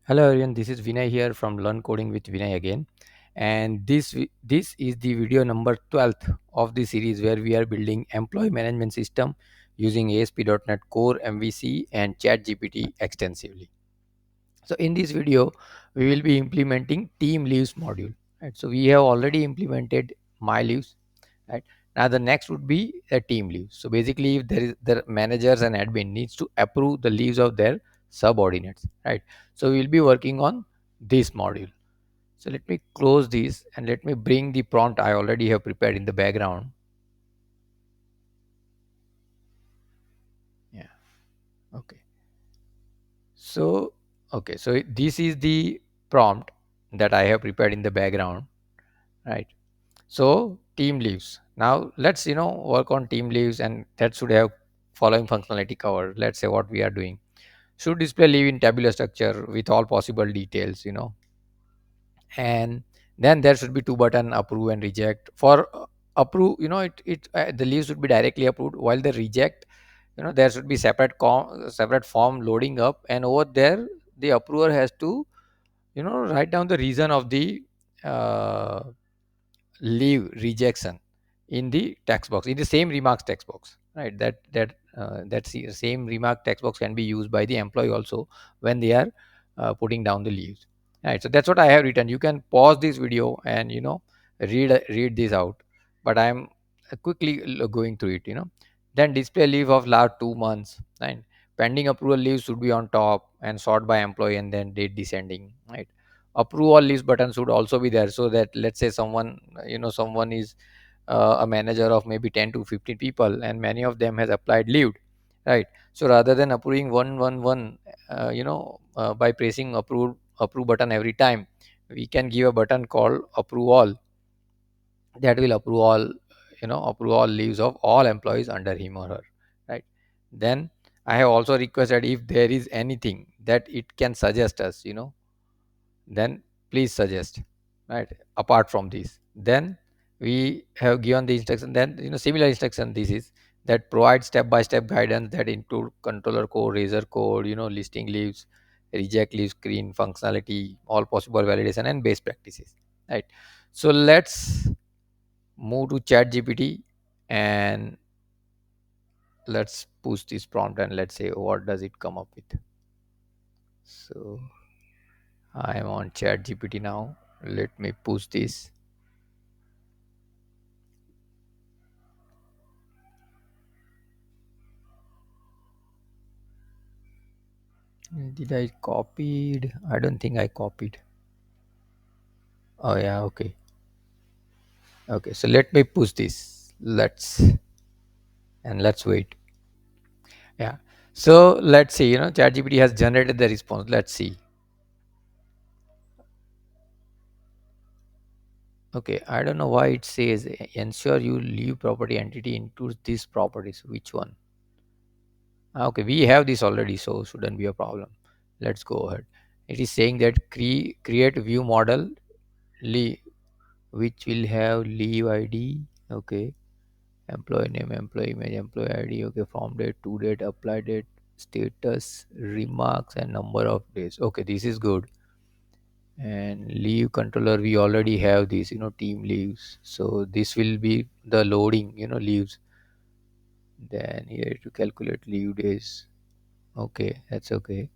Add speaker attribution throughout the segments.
Speaker 1: Hello everyone, this is Vinay here from Learn Coding with Vinay again. And this is the video number 12th of the series where we are building employee management system using ASP.NET Core, MVC and ChatGPT extensively. So in this video, we will be implementing team leaves module. Right? So we have already implemented my leaves. Right? Now the next would be a team leaves. So basically, if there is the managers and admin needs to approve the leaves of their subordinates. Right? So we will be working on this module. So let me close this and let me bring the prompt I already have prepared in the background. Yeah. Okay. So So this is the prompt that I have prepared in the background. Right. So team leaves. Now let's work on team leaves, and that should have following functionality covered. Let's say what we are doing. Should display leave in tabular structure with all possible details. And then there should be two button, approve and reject. For approve, the leave should be directly approved, while the reject, there should be separate form loading up, and over there the approver has to write down the reason of the uh, leave rejection in the text box, in the same remarks text box, right? That same remark text box can be used by the employee also when they are putting down the leaves, right? So that's what I have written. You can pause this video and read this out, but I'm quickly going through it. Then display leave of last 2 months, right? Pending approval leaves should be on top and sort by employee and then date descending, right? Approve all leaves button should also be there, so that let's say someone is a manager of maybe 10 to 15 people and many of them has applied leave, right? So rather than approving one by pressing approve button every time, we can give a button called approve all, that will approve all leaves of all employees under him or her, right? Then I have also requested, if there is anything that it can suggest us, then please suggest, right? Apart from this, then we have given the instruction, then similar instruction, this is that provide step by step guidance that include controller code, razor code, listing leaves, reject leave screen functionality, all possible validation and best practices, right? So let's move to chat gpt and let's push this prompt and let's say what does it come up with. So I am on chat gpt now. Let me push this. Did I copied? I don't think I copied. Oh yeah, okay. Okay, so let me push this. Let's wait. Yeah. So let's see, ChatGPT has generated the response. Let's see. Okay, I don't know why it says ensure you leave property entity into these properties. Which one? Okay, we have this already, so shouldn't be a problem. Let's go ahead. It is saying that create view model leave, which will have leave ID. Okay, employee name, employee image, employee ID. Okay, from date, to date, apply date, status, remarks, and number of days. Okay, this is good. And leave controller, we already have this, team leaves. So this will be the loading, leaves. Then here to calculate leave days. Okay, that's okay.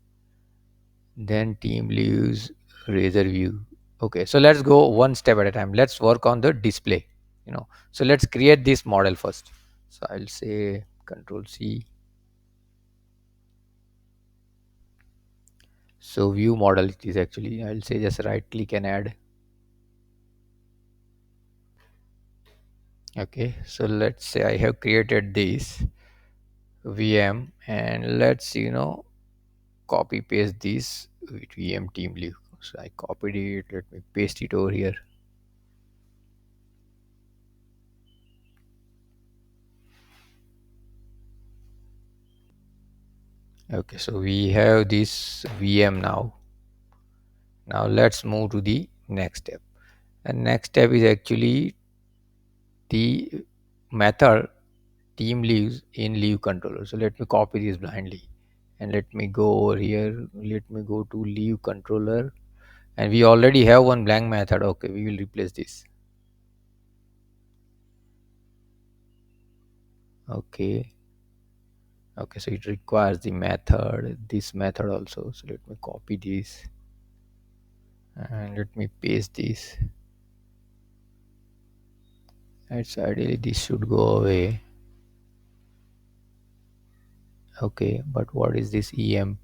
Speaker 1: Then team leaves, razor view. Okay, so let's go one step at a time. Let's work on the display. So let's create this model first. So I'll say control C. So view model it is actually, I'll say just right click and add. Okay, so let's say I have created this VM and let's copy paste this with VM team leave. So I copied it, let me paste it over here. Okay, so we have this VM now. Now let's move to the next step. And next step is actually the method team leaves in leave controller. So let me copy this blindly And let me go over here, let me go to leave controller, and we already have one blank method. Okay, we will replace this. Okay, okay, so it requires the method, this method also. So let me copy this and let me paste this. And so ideally this should go away. Okay, but what is this emp?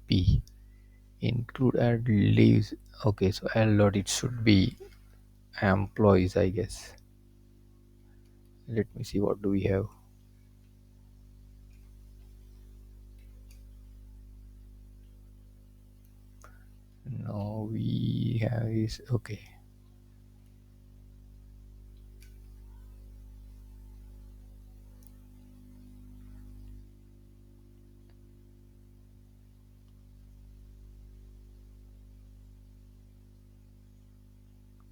Speaker 1: Include and leaves. Okay, so L dot, it should be employees, I guess. Let me see, what do we have? No, we have is okay.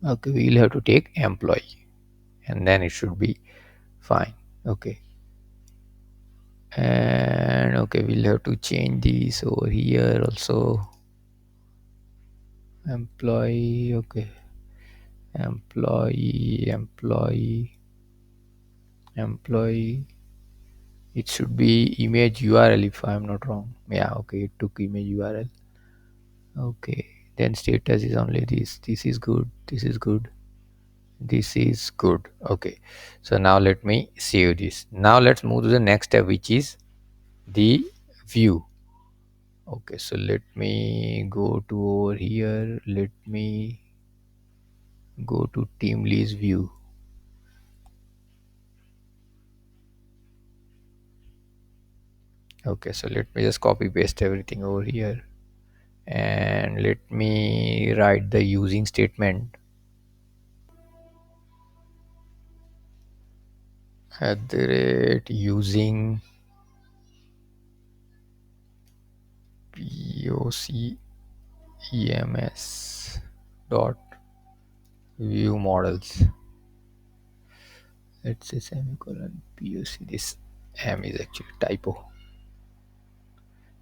Speaker 1: Okay, we'll have to take employee, and then it should be fine. Okay, and okay, we'll have to change this over here also. Employee, okay, employee. It should be image URL if I'm not wrong. Yeah, okay, it took image URL. Okay, then status is only this. This is good. This is good. This is good. Okay, so now let me save this. Now let's move to the next step, which is the view. Okay, so let me go to over here. Let me go to team lease view. Okay, so let me just copy paste everything over here, and let me write the using statement at the rate using POC EMS dot view models. Let's say semicolon POC. This M is actually typo.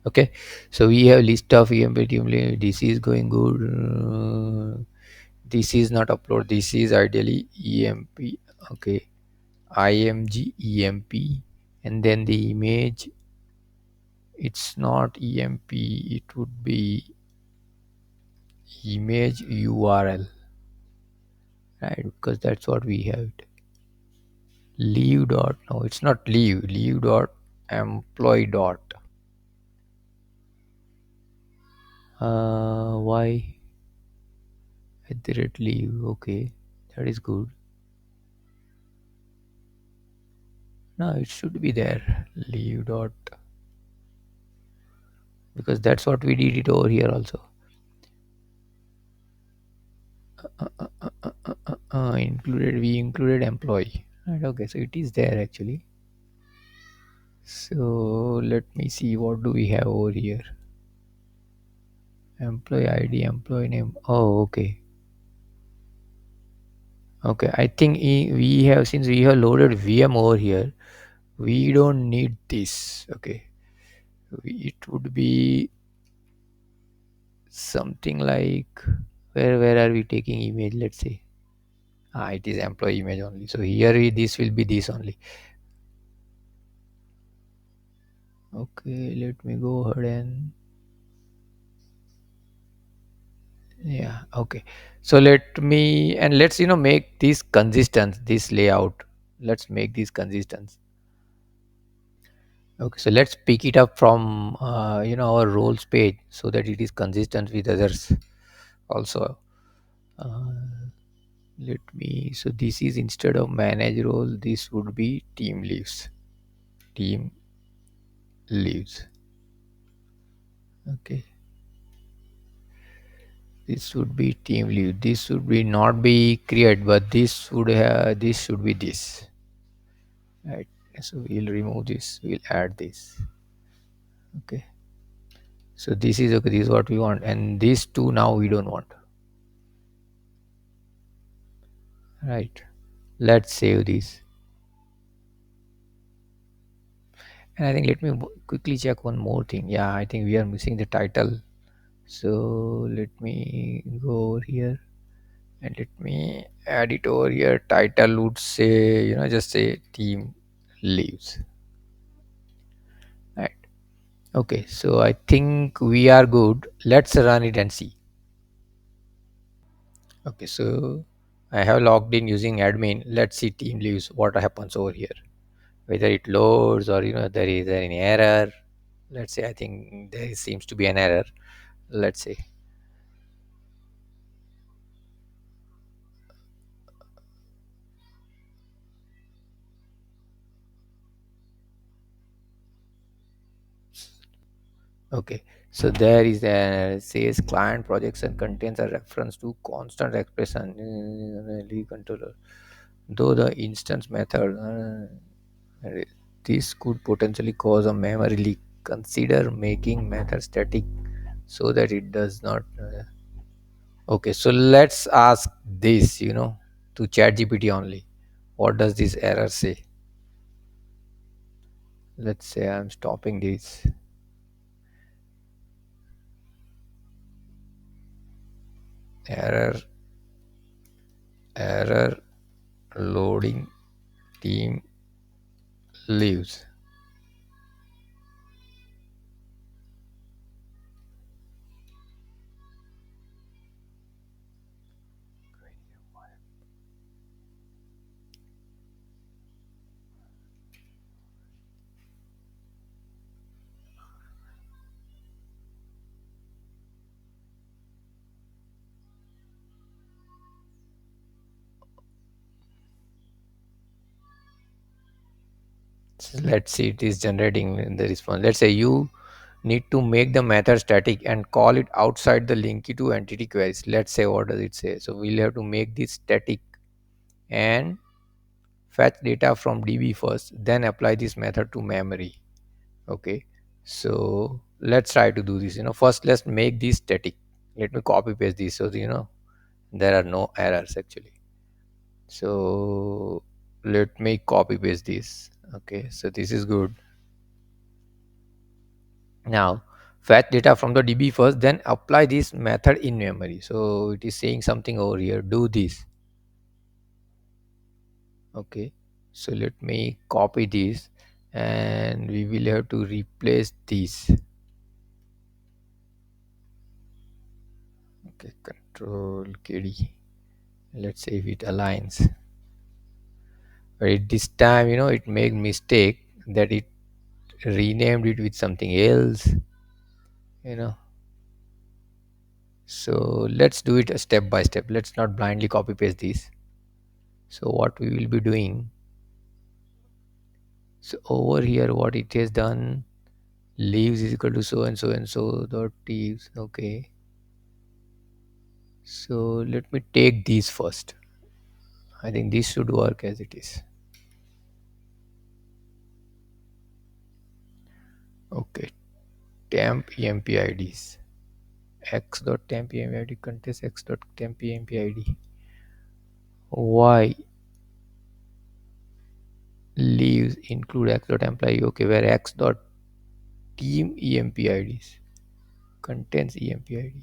Speaker 1: Okay, so we have list of EMP team lead. This is going good. This is not upload. This is ideally EMP. Okay, IMG EMP, and then the image. It's not EMP. It would be image URL, right? Because that's what we have. Leave dot. No, it's not leave. Leave dot employee dot. Why at the rate leave? Okay, that is good. No, it should be there. Leave dot, because that's what we did it over here also. Included, we included employee. Right, okay, so it is there actually. So let me see, what do we have over here? Employee ID, employee name. Oh, okay. Okay, I think we have, since we have loaded VM over here, we don't need this. Okay, it would be something like, where are we taking image? Let's say, it is employee image only. So here this will be this only. Okay, let me go ahead and, yeah, okay. So let me, and let's make this consistent, this layout. Let's make this consistent. Okay, so let's pick it up from our roles page so that it is consistent with others also. Uh, let me, so this is, instead of manage role, this would be team leaves. Team leaves. Okay, this would be team leave. This would be not be create, but this would have, this should be this, right? So we'll remove this, we'll add this. Okay, so this is okay, this is what we want, and these two now we don't want, right? Let's save this. And I think let me quickly check one more thing. Yeah, I think we are missing the title. So let me go over here and let me add it over here. Title would say, just say team leaves. Right. Okay, so I think we are good. Let's run it and see. Okay, so I have logged in using admin. Let's see team leaves. What happens over here? Whether it loads or there is any error. Let's say I think there seems to be an error. Let's say. Okay, so there is a says client projects and contains a reference to constant expression controller. Though the instance method, this could potentially cause a memory leak. Consider making method static so that it does not. Okay, so let's ask this, to ChatGPT only. What does this error say? Let's say I'm stopping this. Error, error, loading team leaves. So let's see, it is generating in the response. Let's say you need to make the method static and call it outside the linky to entity queries. Let's say, what does it say? So we'll have to make this static and fetch data from DB first, then apply this method to memory. Okay, so let's try to do this. First let's make this static. Let me copy paste this so there are no errors actually. So let me copy paste this. Okay, so this is good. Now fetch data from the DB first, then apply this method in memory. So it is saying something over here, do this. Okay, so let me copy this and we will have to replace this. Okay, control KD. Let's see if it aligns. But this time, it made mistake that it renamed it with something else. You know. So let's do it step by step. Let's not blindly copy paste this. So what we will be doing. So over here, what it has done, leaves is equal to so and so dot leaves. Okay. So let me take these first. I think this should work as it is. Okay. Temp emp IDs. X dot temp emp ID contains X dot temp emp ID. Y leaves include X dot employee. Okay, where X dot team emp IDs contains emp ID.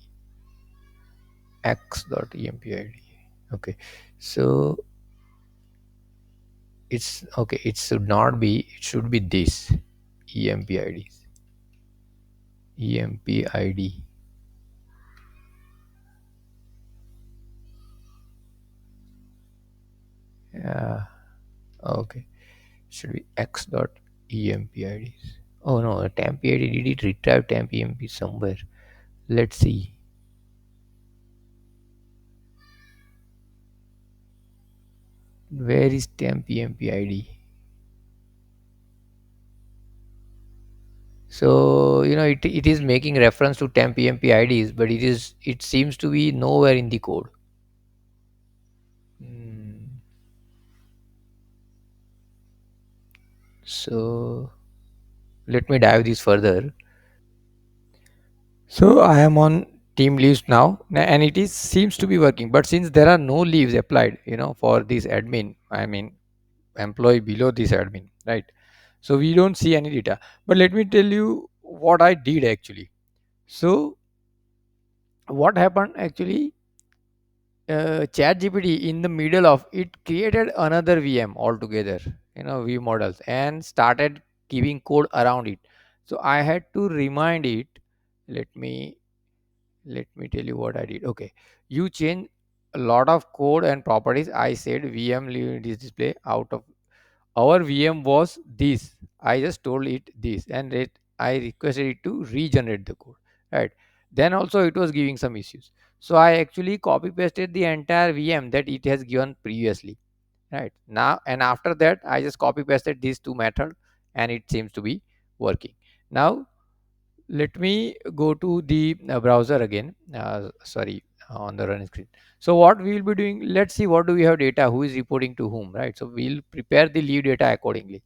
Speaker 1: X dot emp ID. Okay, so it's okay. It should not be. It should be this emp IDs. Emp ID. Yeah. Okay. Should be X dot emp IDs. Oh no, temp ID. Did it retrieve temp emp somewhere? Let's see. Where is temp emp ID? So it is making reference to temp emp IDs, but it seems to be nowhere in the code. Hmm. So let me dive this further. So I am on team leaves now, and it is seems to be working. But since there are no leaves applied, for this admin, I mean employee below this admin, right? So we don't see any data. But let me tell you what I did actually. So what happened actually, chat gpt in the middle of it created another VM altogether, v models, and started giving code around it. So I had to remind it. Let me let me tell you what I did. Okay, you change a lot of code and properties. I said VM leave this display out of our VM was this. I just told it this, and I requested it to regenerate the code. Right. Then also it was giving some issues. So I actually copy pasted the entire VM that it has given previously. Right. Now and after that I just copy pasted these two methods, and it seems to be working. Now let me go to the browser again. Sorry, on the running screen. So what we will be doing, let's see what do we have data, who is reporting to whom, right? So we'll prepare the leave data accordingly.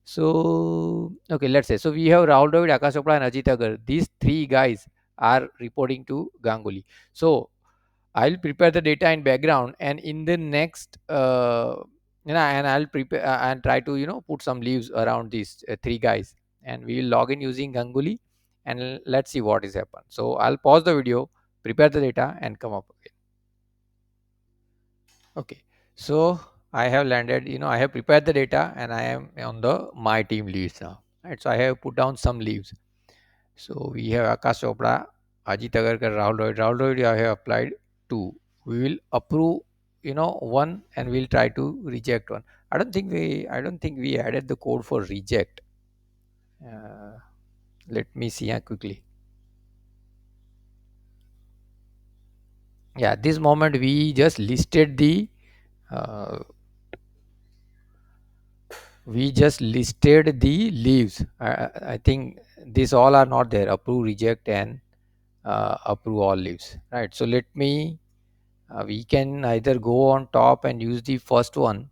Speaker 1: So okay, let's say, so we have Rahul Dravid, Akash Chopra, and Ajit Agar. These three guys are reporting to Ganguly. So I'll prepare the data in background, and in the next, and I'll prepare and try to put some leaves around these three guys, and we will log in using Ganguly, and let's see what is happened. So I'll pause the video, prepare the data, and come up again. Okay, so I have landed. I have prepared the data, and I am on the my team leaves now. Right, so I have put down some leaves. So we have Akash Chopra, Ajit Agarkar, Rahul Dravid. Rahul Dravid I have applied two. We will approve, one, and we'll try to reject one. I don't think we added the code for reject. Uh, Let me see quickly. Yeah, this moment we just listed the uh, leaves. I think these all are not there. Approve, reject, and approve all leaves. Right. So we can either go on top and use the first one.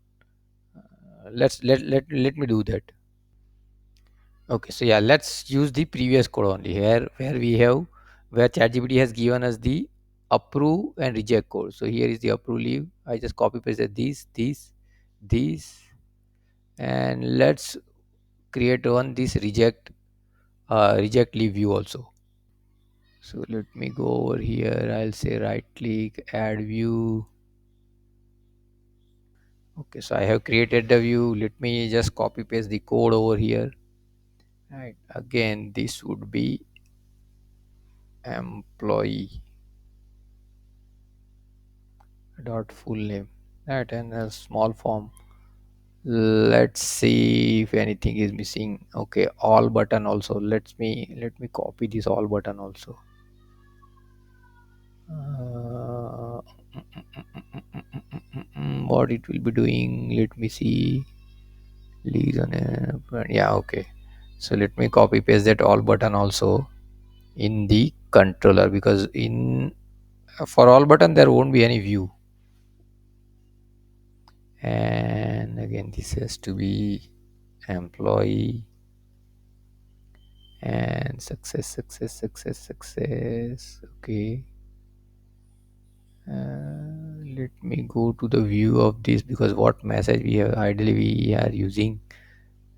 Speaker 1: Let me do that. Okay, so yeah, let's use the previous code only here, where ChatGPT has given us the approve and reject code. So here is the approve leave. I just copy pasted these, and let's create one this reject leave view also. So let me go over here. I'll say right click, add view. Okay, so I have created the view. Let me just copy paste the code over here. Right, again this would be employee dot full name, right, and a small form. Let's see if anything is missing. Okay, all button also. Let me copy this all button also. What it will be doing, let me see. Leads on yeah, okay, so let me copy paste that all button also in the controller, because in for all button there won't be any view. And again this has to be employee and success. Okay, let me go to the view of this, because what message we have, ideally we are using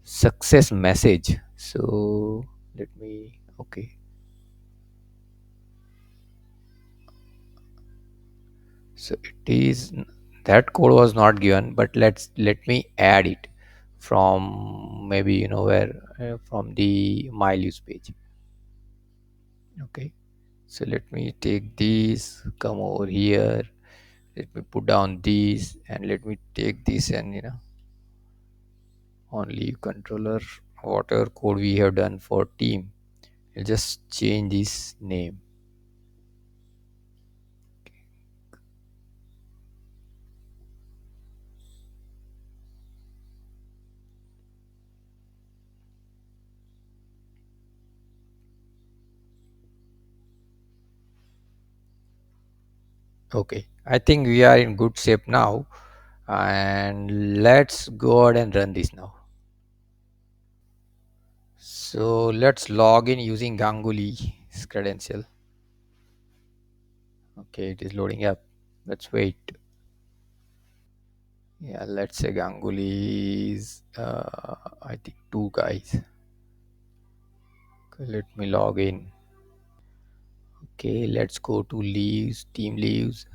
Speaker 1: success message. So let me, okay, so it is, that code was not given, but let me add it from maybe where, from the my use page. Okay, so let me take this, come over here, let me put down these, and let me take this, and on leave controller, whatever code we have done for team, I'll just change this name. Okay, I think we are in good shape now, and let's go ahead and run this now. So let's log in using Ganguly's credential. Okay, it is loading up. Let's wait. Yeah, let's say Ganguly is, I think, two guys. Okay, let me log in. Okay, let's go to leaves, team leaves.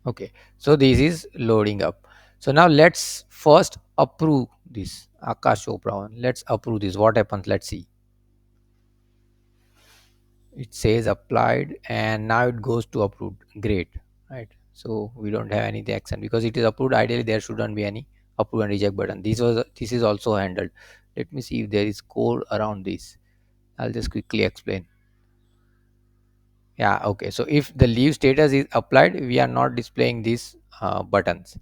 Speaker 1: Okay, so this is loading up. So now let's first approve this Akash Chopra one. Let's approve this. What happens? Let's see. It says applied, and now it goes to approved. Great, right? So we don't have any action because it is approved. Ideally, there shouldn't be any approve and reject button. This is also handled. Let me see if there is code around this. I'll just quickly explain. Yeah, okay. So if the leave status is applied, we are not displaying these buttons,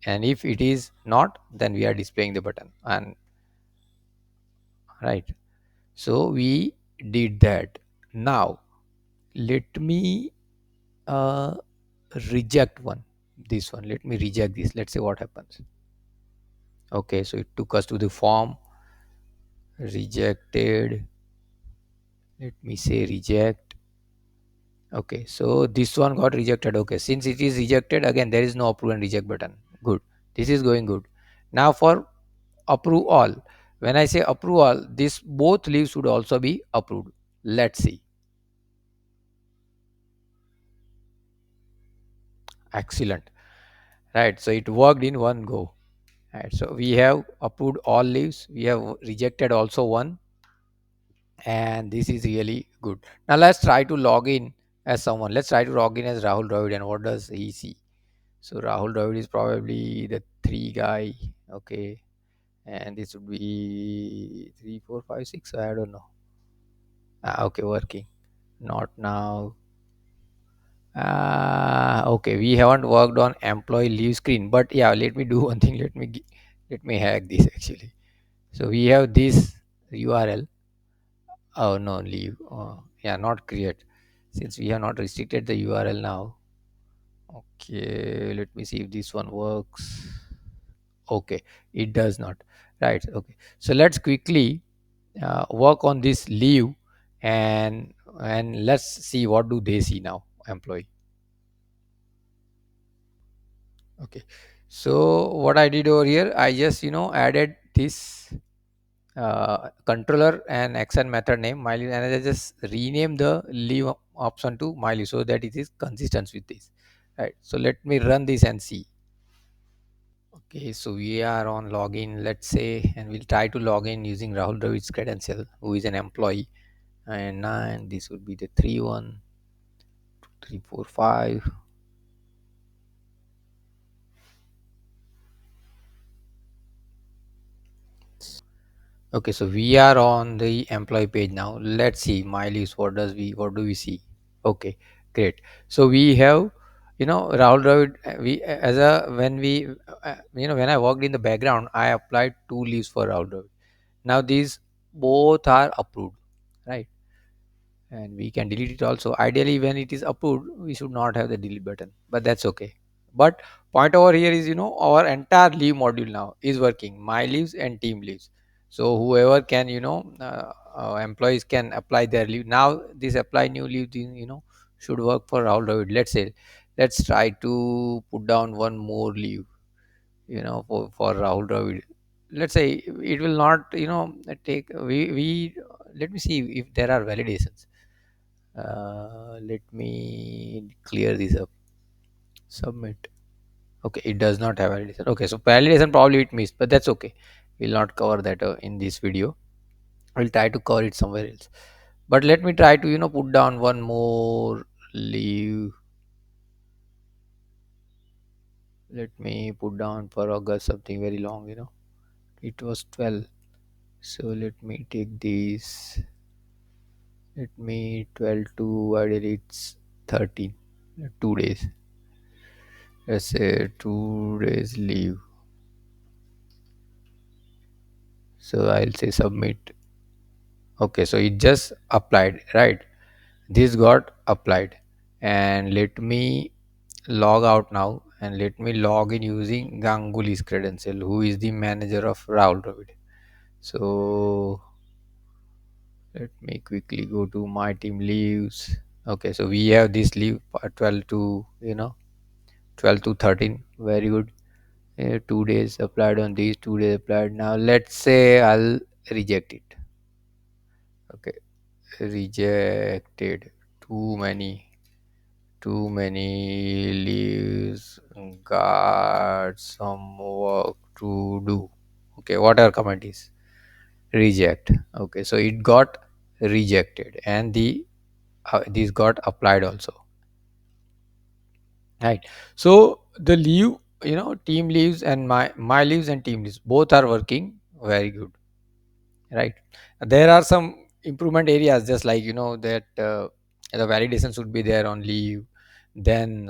Speaker 1: and if it is not, then we are displaying the button. And right, so we did that. Now let me uh, reject one, this one. Let me reject this. Let's see what happens. Okay, so it took us to the form. Rejected. Let me say reject. Okay, so this one got rejected. Okay, since it is rejected, again there is no approve and reject button. Good, this is going good. Now for approve all, when I say approve all, this both leaves should also be approved. Let's see. Excellent, right? So it worked in one go. Right, so we have approved all leaves, we have rejected also one, and this is really good. Now let's try to log in as someone. Let's try to log in as Rahul Dravid, and what does he see? So Rahul Dravid is probably the three guy. Okay, and this would be 3 4 5 6. I don't know. Okay, working. Not now. Okay, we haven't worked on employee leave screen, but yeah, let me do one thing. Let me hack this actually. So we have this URL. Oh no, leave. Yeah, not create. Since we have not restricted the URL now. Okay, let me see if this one works. Okay, it does not. Right. Okay. So let's quickly work on this leave, and let's see what do they see now, employee. Okay. So what I did over here, I just added this controller and action method name mile, and I just rename the leave option to mile so that it is consistent with this. Right. So let me run this and see. Okay, so we are on login, let's say, and we'll try to log in using Rahul Dravid's credential, who is an employee. And nine, this would be the 3 1 3 4 5. Okay, so we are on the employee page now. Let's see my list. What do we see? Okay, great. So we have, Rahul Dravid. We as a when we when I worked in the background, I applied two leaves for Rahul Dravid. Now these both are approved, right? And we can delete it also. Ideally, when it is approved, we should not have the delete button, but that's okay. But point over here is, our entire leave module now is working, my leaves and team leaves. So whoever can, employees can apply their leave now. This apply new leave thing, should work for Rahul Dravid. Let's say, let's try to put down one more leave, for Rahul Dravid. Let's say it will not, take we let me see if there are validations. Let me clear this up. Submit. Okay, it does not have validation. Okay, so validation probably it missed, but that's okay. We'll not cover that in this video. I'll try to cover it somewhere else. But let me try to put down one more leave. Let me put down for August something very long. It was 12. So let me take this. Let me 12 to ideally it's 13. 2 days. Let's say 2 days leave. So I'll say submit. Okay, so it just applied, right? This got applied, and let me log out now, and let me log in using Ganguly's credential, who is the manager of Rahul Dravid. So let me quickly go to my team leaves. Okay, so we have this leave 12 to 12 to 13. Very good. here 2 days applied on these, 2 days applied. Now let's say I'll reject it. Okay, rejected. Too many, too many leaves. Got some work to do. Okay, whatever comment is reject. Okay, so it got rejected, and this got applied also, right? So the leave, team leaves and my leaves and team leaves both are working very good, right? There are some improvement areas, just like that the validation should be there on leave. Then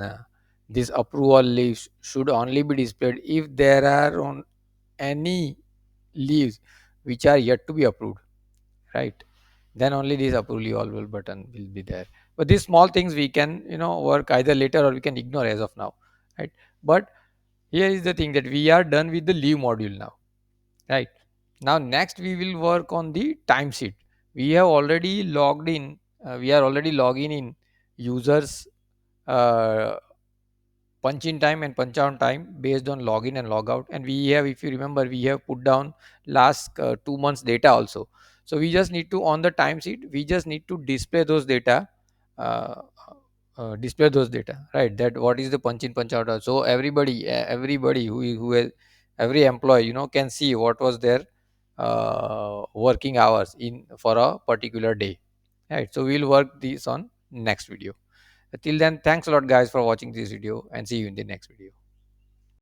Speaker 1: this approval leaves should only be displayed if there are on any leaves which are yet to be approved, right? Then only this approval all button will be there. But these small things we can work either later or we can ignore as of now, right? But here is the thing, that we are done with the leave module now, right? Now next we will work on the timesheet. We have already logged in, we are already logging in users uh, punch in time and punch out time based on login and logout. And we have, if you remember, we have put down last 2 months data also. So we just need to, on the timesheet, we just need to display those data, uh, right? That what is the punch in punch out. So everybody who has, every employee can see what was their working hours in for a particular day, right? So we'll work this on next video. Till then, thanks a lot guys for watching this video, and see you in the next video.